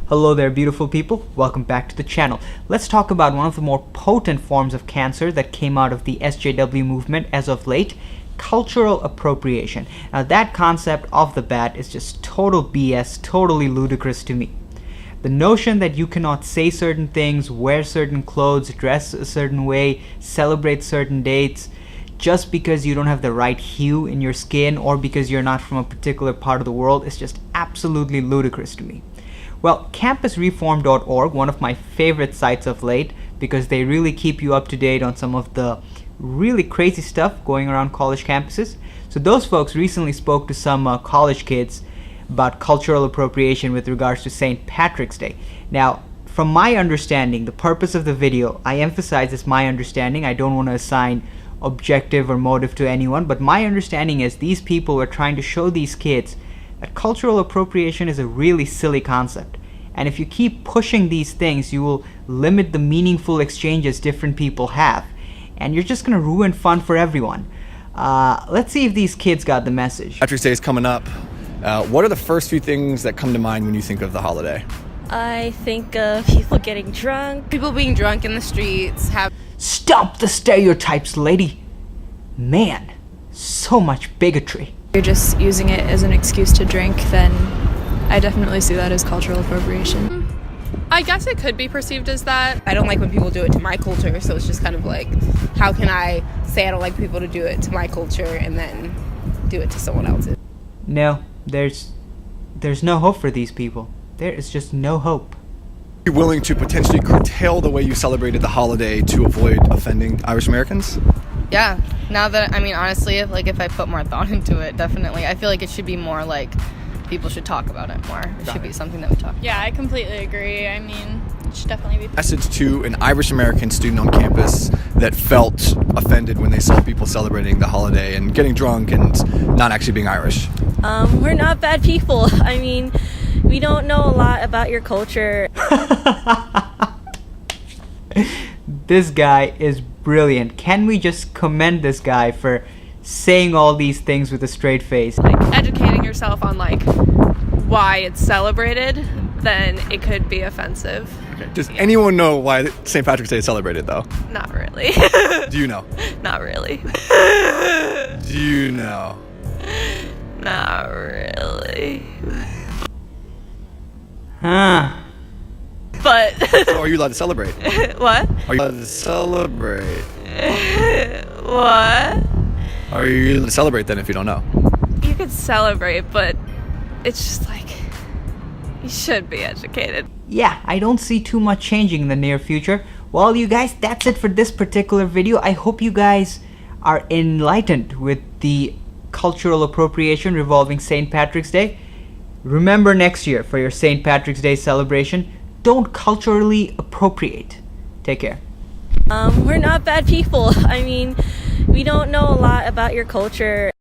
Hello there, beautiful people. Welcome back to the channel. Let's talk about one of the more potent forms of cancer that came out of the SJW movement as of late, cultural appropriation. Now that concept off the bat is just total BS, totally ludicrous to me. The notion that you cannot say certain things, wear certain clothes, dress a certain way, celebrate certain dates, just because you don't have the right hue in your skin or because you're not from a particular part of the world is just absolutely ludicrous to me. Well, campusreform.org, one of my favorite sites of late, because they really keep you up to date on some of the really crazy stuff going around college campuses. So those folks recently spoke to some college kids about cultural appropriation with regards to St. Patrick's Day. Now, from my understanding, the purpose of the video, I emphasize it's my understanding, I don't want to assign objective or motive to anyone, but my understanding is these people were trying to show these kids that cultural appropriation is a really silly concept. And if you keep pushing these things, you will limit the meaningful exchanges different people have. And you're just going to ruin fun for everyone. Let's see if these kids got the message. Patrick's Day is coming up. What are the first few things that come to mind when you think of the holiday? I think of people getting drunk. People being drunk in the streets. Stop the stereotypes, lady. Man, so much bigotry. You're just using it as an excuse to drink, then I definitely see that as cultural appropriation. I guess it could be perceived as that. I don't like when people do it to my culture, so it's just kind of like, how can I say I don't like people to do it to my culture and then do it to someone else's? No, there's no hope for these people. There is just no hope. Are you willing to potentially curtail the way you celebrated the holiday to avoid offending Irish Americans? Yeah, now that, honestly, if I put more thought into it, definitely. I feel like it should be more like, people should talk about it more. It should be something that we talk about. Yeah, I completely agree. It should definitely be. Message to an Irish American student on campus that felt offended when they saw people celebrating the holiday and getting drunk and not actually being Irish. We're not bad people. We don't know a lot about your culture. This guy is brilliant. Can we just commend this guy for saying all these things with a straight face? Educating yourself on why it's celebrated, then it could be offensive. Okay. Does anyone know why St. Patrick's Day is celebrated, though? Not really. Do you know? Not really. Do you know? Not really. Huh. But So are you allowed to celebrate? what? Are you allowed to celebrate? What? Are you allowed to celebrate then if you don't know? You could celebrate, but it's just you should be educated. Yeah, I don't see too much changing in the near future. Well, you guys, that's it for this particular video. I hope you guys are enlightened with the cultural appropriation revolving St. Patrick's Day. Remember next year for your St. Patrick's Day celebration, don't culturally appropriate. Take care. We're not bad people. We don't know a lot about your culture.